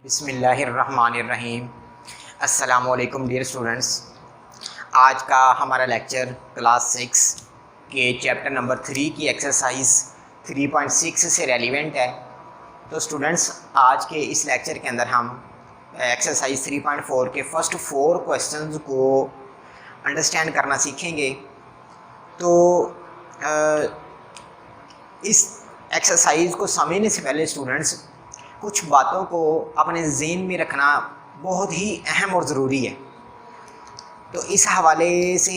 बिस्मिल्लाहिर्रहमानिर्रहीम। अस्सलामुअलैकुम dear students. आज का हमारा लेक्चर क्लास 6 के चैप्टर नंबर 3 की एक्सरसाइज 3.6 से रेलिवेंट है। तो स्टूडेंट्स, आज के इस लेक्चर के अंदर हम एक्सरसाइज 3.4 के फर्स्ट 4 क्वेश्चंस को अंडरस्टैंड करना सीखेंगे। तो इस एक्सरसाइज को समझने से पहले स्टूडेंट्स कुछ बातों को अपने ज़हन में रखना बहुत ही अहम और ज़रूरी है। तो इस हवाले से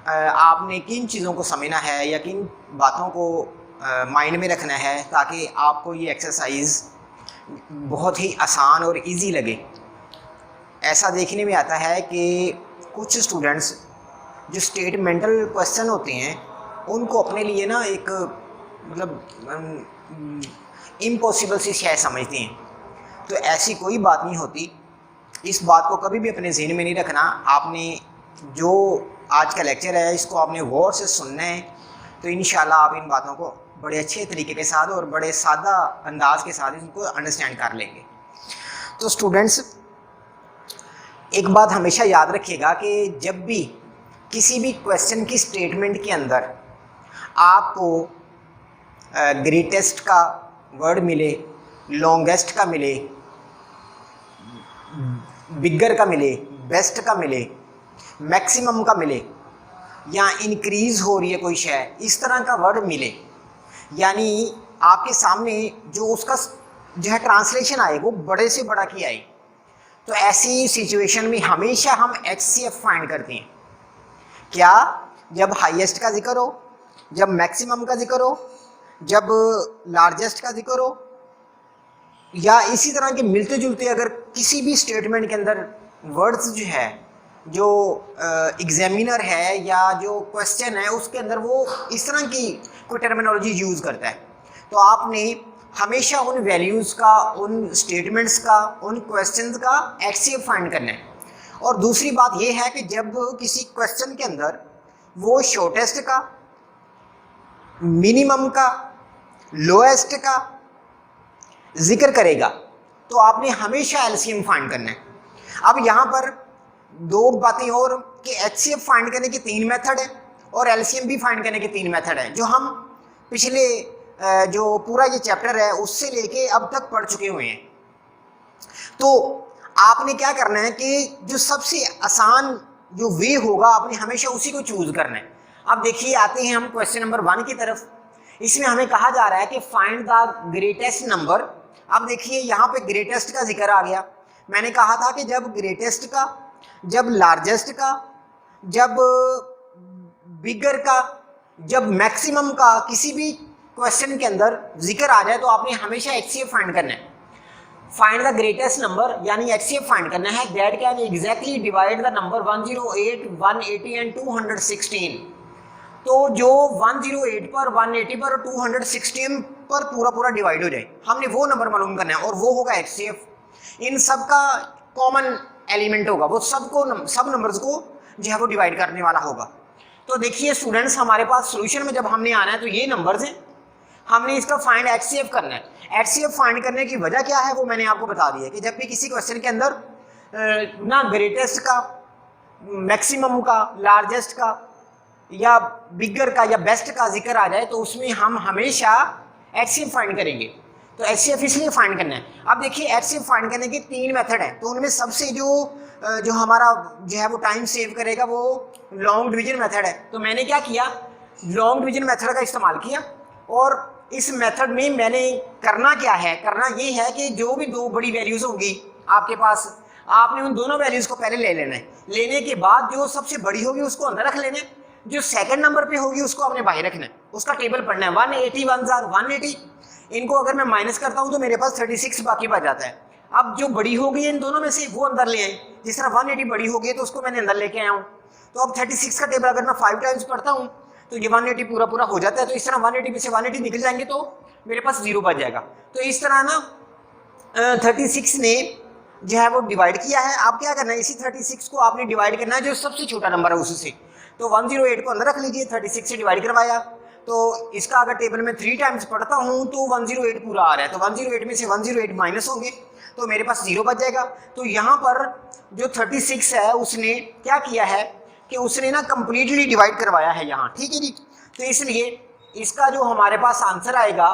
आपने किन चीज़ों को समझना है या किन बातों को माइंड में रखना है ताकि आपको ये एक्सरसाइज बहुत ही आसान और इजी लगे। ऐसा देखने में आता है कि कुछ स्टूडेंट्स जो स्टेटमेंटल क्वेश्चन होते हैं उनको अपने लिए ना एक इम्पॉसिबल सी शय समझते हैं। तो ऐसी कोई बात नहीं होती। इस बात को कभी भी अपने ज़हन में नहीं रखना। आपने जो आज का लेक्चर है इसको आपने गौर से सुनना है। तो इंशाल्लाह आप इन बातों को बड़े अच्छे तरीके के साथ और बड़े सादा अंदाज के साथ इनको अंडरस्टैंड कर लेंगे। तो स्टूडेंट्स, एक बात हमेशा याद रखिएगा कि जब भी किसी भी क्वेश्चन की स्टेटमेंट के अंदर आपको ग्रेटेस्ट का वर्ड मिले, लॉन्गेस्ट का मिले, बिगर का मिले, बेस्ट का मिले, मैक्सिमम का मिले, या इंक्रीज़ हो रही है कोई शय, इस तरह का वर्ड मिले, यानी आपके सामने जो उसका जो है ट्रांसलेशन आए वो बड़े से बड़ा की आए, तो ऐसी सिचुएशन में हमेशा हम HCF फाइंड करते हैं। क्या? जब हाईएस्ट का जिक्र हो, जब मैक्सिमम का जिक्र हो, जब लार्जेस्ट का जिक्र हो, या इसी तरह के मिलते जुलते अगर किसी भी स्टेटमेंट के अंदर वर्ड्स जो है जो एग्जामिनर है या जो क्वेश्चन है उसके अंदर वो इस तरह की कोई टर्मिनोलॉजी यूज़ करता है, तो आपने हमेशा उन वैल्यूज़ का, उन स्टेटमेंट्स का, उन क्वेश्चंस का HCF फाइंड करना है। और दूसरी बात ये है कि जब किसी क्वेश्चन के अंदर वो शॉर्टेस्ट का, मिनिमम का, लोएस्ट का जिक्र करेगा तो आपने हमेशा LCM फाइंड करना है। अब यहाँ पर दो बातें और कि HCF फाइंड करने के 3 मेथड है और LCM भी फाइंड करने के 3 मेथड है, जो हम पिछले जो पूरा ये चैप्टर है उससे लेके अब तक पढ़ चुके हुए हैं। तो आपने क्या करना है कि जो सबसे आसान जो वे होगा आपने हमेशा उसी को चूज करना है। अब देखिए, आते हैं हम क्वेश्चन नंबर 1 की तरफ। इसमें हमें कहा जा रहा है कि फाइंड द ग्रेटेस्ट नंबर। अब देखिए यहाँ पे ग्रेटेस्ट का जिक्र आ गया। मैंने कहा था कि जब ग्रेटेस्ट का, जब लार्जेस्ट का, जब बिगर का, जब मैक्सिमम का किसी भी क्वेश्चन के अंदर जिक्र आ जाए तो आपने हमेशा HCF फाइंड करना है। फाइंड द ग्रेटेस्ट नंबर यानी HCF फाइंड करना है that can exactly divide the number 108, 180 and 216। तो जो 108 पर, 180 पर और 216 पर पूरा डिवाइड हो जाए, हमने वो नंबर मालूम करना है और वो होगा HCF। इन सब का कॉमन एलिमेंट होगा, वो सब नंबर्स को जो है वो डिवाइड करने वाला होगा। तो देखिए स्टूडेंट्स, हमारे पास सोल्यूशन में जब हमने आना है तो ये नंबर्स हैं, हमने इसका फाइंड HCF करना है। HCF फाइंड करने की वजह क्या है वो मैंने आपको बता दिया कि जब भी किसी क्वेश्चन के अंदर ना ग्रेटेस्ट का, मैक्सिमम का, लार्जेस्ट का या बिगर का या बेस्ट का जिक्र आ जाए तो उसमें हम हमेशा HCF फाइंड करेंगे। तो HCF इसलिए फाइंड करना है। अब देखिए HCF फाइंड करने के 3 मेथड हैं, तो उनमें सबसे जो हमारा जो है वो टाइम सेव करेगा वो लॉन्ग डिवीजन मेथड है। तो मैंने क्या किया, लॉन्ग डिवीजन मेथड का इस्तेमाल किया। और इस मेथड में मैंने करना क्या है, करना ये है कि जो भी दो बड़ी वैल्यूज होंगी आपके पास, आपने उन दोनों वैल्यूज को पहले ले लेना है। लेने के बाद जो सबसे बड़ी होगी उसको अंदर रख लेना है, जो सेकंड नंबर पे होगी उसको आपने बाहर रखना है, उसका टेबल पढ़ना है। 180 1 जार 180, इनको अगर मैं माइनस करता हूं तो मेरे पास 36 बाकी बच जाता है। अब जो बड़ी होगी इन दोनों में से वो अंदर ले आए। जिस तरह 180 बड़ी होगी तो उसको मैंने अंदर लेके आया हूँ। तो अब 36 का टेबल अगर मैं 5 टाइम्स पढ़ता हूँ तो ये 180 पूरा हो जाता है। तो इस तरह 180 में से 180 निकल जाएंगे तो मेरे पास 0 बच जाएगा। तो इस तरह ना 36 ने जो है वो डिवाइड किया है। आप क्या करना है, इसी 36 को आपने डिवाइड करना है जो सबसे छोटा नंबर है उससे। तो 108 को अंदर रख लीजिए, 36 से डिवाइड करवाया तो इसका अगर टेबल में 3 टाइम्स पढ़ता हूँ तो 108 पूरा आ रहा है। तो 108 में से 108 माइनस होंगे तो मेरे पास 0 बच जाएगा। तो यहाँ पर जो 36 है उसने क्या किया है कि उसने ना कंप्लीटली डिवाइड करवाया है यहाँ, ठीक है जी। तो इसलिए इसका जो हमारे पास आंसर आएगा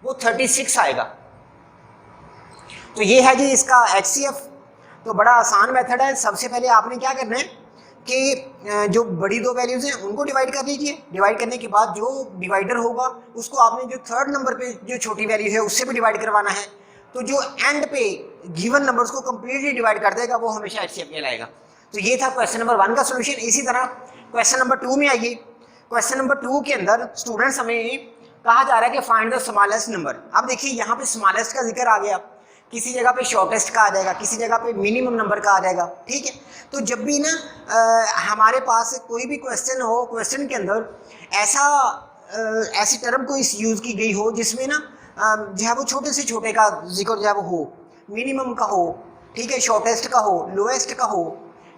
वो 36 आएगा। तो ये है जी इसका HCF। तो बड़ा आसान मेथड है। सबसे पहले आपने क्या करना है कि जो बड़ी दो वैल्यूज हैं उनको डिवाइड कर लीजिए। डिवाइड करने के बाद जो डिवाइडर होगा उसको आपने जो थर्ड नंबर पे जो छोटी वैल्यू है उससे भी डिवाइड करवाना है। तो जो एंड पे गिवन नंबर्स को कंप्लीटली डिवाइड कर देगा वो हमेशा HCF कहलाएगा। तो ये था क्वेश्चन नंबर 1 का सोल्यूशन। इसी तरह क्वेश्चन नंबर 2 में आइए। क्वेश्चन नंबर 2 के अंदर स्टूडेंट्स हमें कहा जा रहा है कि फाइंड द स्मॉलेस्ट नंबर। अब देखिए यहाँ पे स्मॉलेस्ट का जिक्र आ गया, किसी जगह पे शॉर्टेस्ट का आ जाएगा, किसी जगह पे मिनिमम नंबर का आ जाएगा, ठीक है। तो जब भी ना हमारे पास कोई भी क्वेश्चन हो, क्वेश्चन के अंदर ऐसी टर्म कोई यूज़ की गई हो जिसमें ना जो है वो छोटे से छोटे का जिक्र जो है वो हो, मिनिमम का हो, ठीक है, शॉर्टेस्ट का हो, लोएस्ट का हो,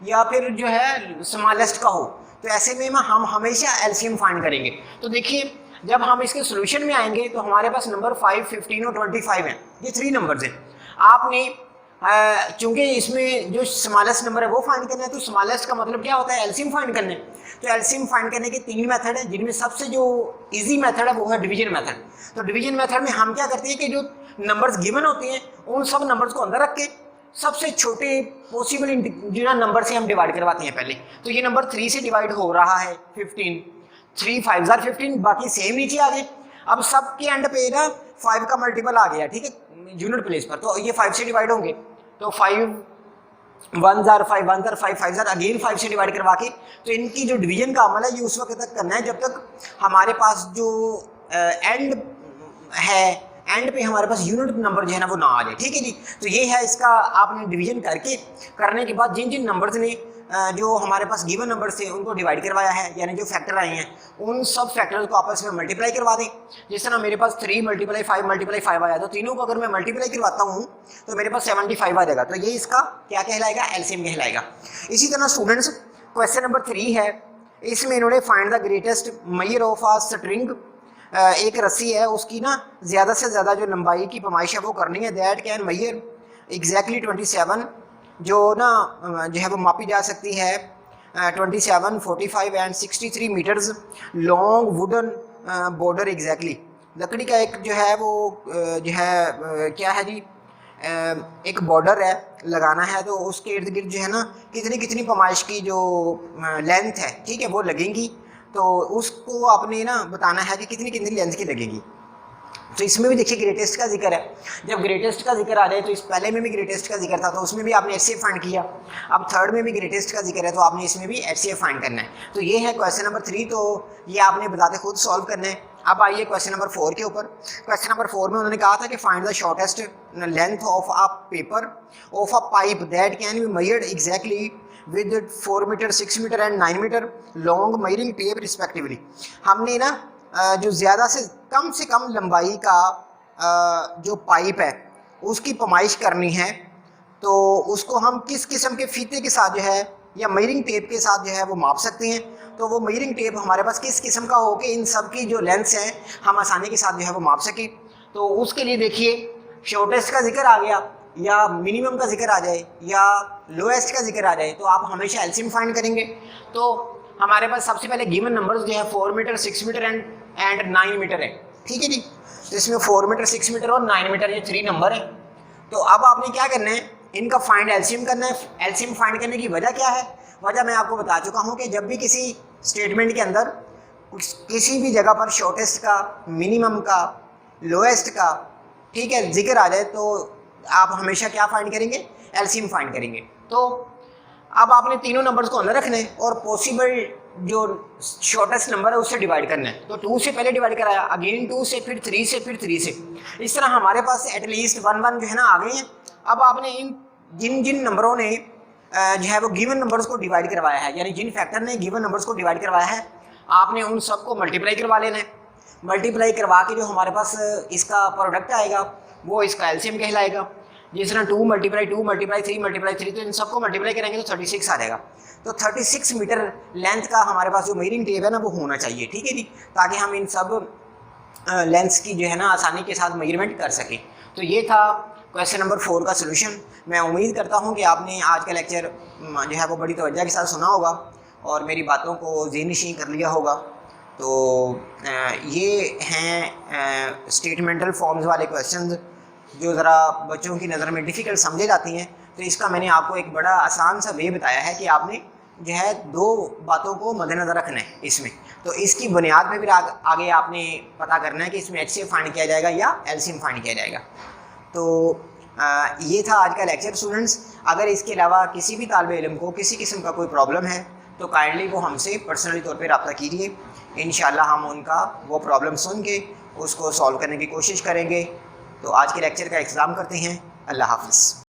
या फिर जो है स्मॉलेस्ट का हो, तो ऐसे में हम हमेशा एलसीएम फाइंड करेंगे। तो देखिए जब हम इसके सोल्यूशन में आएंगे तो हमारे पास नंबर 5, 15 और 25 हैं। ये 3 नंबर्स हैं। आपने चूंकि इसमें जो स्मॉलेस्ट नंबर है वो फाइंड करना है, तो स्मॉलेस्ट का मतलब क्या होता है, एलसीएम फाइंड करने। तो एलसीएम फाइंड करने के 3 मेथड है, जिनमें सबसे जो इजी मेथड है वो है डिवीजन मेथड। तो डिवीजन मेथड में हम क्या करते हैं कि जो नंबर्स गिवन होते हैं उन सब नंबर्स को अंदर रख के सबसे छोटे पॉसिबल जो नंबर से हम डिवाइड करवाते हैं पहले। तो ये नंबर 3 से डिवाइड हो रहा है 15, 3 5 15, बाकी सेम नीचे आ गए। अब सब के एंड पे ना 5 का मल्टीपल आ गया, ठीक है, यूनिट प्लेस पर, तो ये 5 से डिवाइड होंगे। तो 5 1 जार 5 1 जार 5 5 जार अगेन 5 से डिवाइड करवा के, तो इनकी जो डिवीजन का अमल है ये उस वक्त तक करना है जब तक हमारे पास जो एंड है, एंड पे हमारे पास यूनिट नंबर जो है ना वो ना आ जाए, ठीक है जी। तो ये है इसका, आपने डिवीजन करने के बाद जिन जिन नंबर्स ने जो हमारे पास गिवन नंबर थे उनको डिवाइड करवाया है, यानी जो फैक्टर आए हैं उन सब फैक्टर्स को आपस में मल्टीप्लाई करवा दें। जिस तरह मेरे पास 3 × 5 आया, तो तीनों को अगर मैं मल्टीप्लाई करवाता हूँ तो मेरे पास 75 आ जाएगा। तो ये इसका क्या कहलाएगा, एलसीएम कहलाएगा। इसी तरह स्टूडेंट्स क्वेश्चन नंबर 3 है, इसमें इन्होंने find the greatest measure of a string, एक रस्सी है उसकी ना ज़्यादा से ज़्यादा जो लंबाई की पैमाइश है वो करनी है। दैट कैन मेजर एग्जैक्टली 27, जो ना जो है वो मापी जा सकती है 27, 45 and 63 metres long wooden border exactly. लकड़ी का एक जो है वो जो है क्या है जी, एक बॉर्डर है लगाना है, तो उसके इर्द गिर्द जो है ना कितनी कितनी पैमाइश की जो लेंथ है, ठीक है, वो लगेंगी। तो उसको आपने ना बताना है कि कितनी कितनी लेंथ की लगेगी। तो इसमें भी देखिए ग्रेटेस्ट का जिक्र है। जब ग्रेटेस्ट का जिक्र आ जाए, तो इस पहले में भी ग्रेटेस्ट का जिक्र था तो उसमें भी आपने एचसीएफ फाइंड किया। अब थर्ड में भी ग्रेटेस्ट का जिक्र है तो आपने इसमें भी एचसीएफ फाइंड करना है। तो ये है क्वेश्चन नंबर 3, तो ये आपने बताते खुद सॉल्व करना है। अब आइए क्वेश्चन नंबर 4 के ऊपर। क्वेश्चन नंबर 4 में उन्होंने कहा था कि find the shortest length of a paper of a pipe that can be measured exactly with 4 metre, 6 metre and 9 metre long measuring tape respectively. हमने ना जो ज़्यादा से कम लंबाई का जो पाइप है उसकी पैमाइश करनी है, तो उसको हम किस किस्म के फीते के साथ जो है या मेजरिंग टेप के साथ जो है वो माप सकते हैं। तो वो मेजरिंग टेप हमारे पास किस किस्म का हो कि इन सब की जो लेंथ्स हैं हम आसानी के साथ जो है वो माप सकें। तो उसके लिए देखिए शॉर्टेस्ट का जिक्र आ गया या मिनिमम का जिक्र आ जाए या लोएस्ट का जिक्र आ जाए, तो आप हमेशा एलसीएम फाइंड करेंगे। तो हमारे पास सबसे पहले गिवन नंबर्स जो है 4 मीटर, 6 मीटर एंड 9 मीटर है, ठीक है जी। तो इसमें 4 मीटर, 6 मीटर और 9 मीटर ये 3 नंबर है। तो अब आपने क्या करना है, इनका फाइंड एलसीएम करना है। एलसीएम फाइंड करने की वजह क्या है, वजह मैं आपको बता चुका हूँ कि जब भी किसी स्टेटमेंट के अंदर किसी भी जगह पर शॉर्टेस्ट का, मिनिमम का, लोएस्ट का, ठीक है, जिक्र आ जाए तो आप हमेशा क्या फाइंड करेंगे, एलसीएम फाइंड करेंगे। तो अब आपने तीनों नंबर्स को अंदर रखना है और पॉसिबल जो शॉर्टेस्ट नंबर है उससे डिवाइड करना है। तो 2 से पहले डिवाइड कराया, अगेन 2 से, फिर 3 से, फिर 3 से। इस तरह हमारे पास एटलीस्ट 1 जो है ना आ गए हैं। अब आपने इन जिन नंबरों ने जो है वो गिवन नंबर्स को डिवाइड करवाया है, यानी जिन फैक्टर ने गिवन नंबर्स को डिवाइड करवाया है, आपने उन सबको मल्टीप्लाई करवा लेना है। मल्टीप्लाई करवा के जो हमारे पास इसका प्रोडक्ट आएगा वो इसका एलसीएम कहलाएगा। जिस तरह 2 × 2 × 3 तो इन सबको मल्टीप्लाई करेंगे तो 36 आ जाएगा। तो 36 मीटर लेंथ का हमारे पास जो मेजरिंग टेप है ना वो होना चाहिए, ठीक है जी, ताकि हम इन सब लेंथ्स की जो है ना आसानी के साथ मेजरमेंट कर सकें। तो ये था क्वेश्चन नंबर 4 का सोल्यूशन। मैं उम्मीद करता हूँ कि आपने आज का लेक्चर जो है वो बड़ी तवज्जो के साथ सुना होगा और मेरी बातों को ज़हन-नशीं कर लिया होगा। तो ये हैं स्टेटमेंटल फॉर्म्स वाले क्वेश्चंस जो ज़रा बच्चों की नज़र में डिफ़िकल्ट समझे जाती हैं। तो इसका मैंने आपको एक बड़ा आसान सा वे बताया है कि आपने जो है 2 बातों को मद्देनज़र रखना है इसमें। तो इसकी बुनियाद पे फिर आगे आपने पता करना है कि इसमें एचसीएफ फाइंड किया जाएगा या एलसीएम फाइंड किया जाएगा। तो ये था आज का लेक्चर स्टूडेंट्स। अगर इसके अलावा किसी भी तालिब इल्म को किसी किस्म का कोई प्रॉब्लम है तो काइंडली वो हमसे पर्सनली तौर पे रब्ता कीजिए। इंशाल्लाह हम उनका वो प्रॉब्लम सुन के उसको सॉल्व करने की कोशिश करेंगे। तो आज के लेक्चर का एग्ज़ाम करते हैं। अल्लाह हाफ़िज़।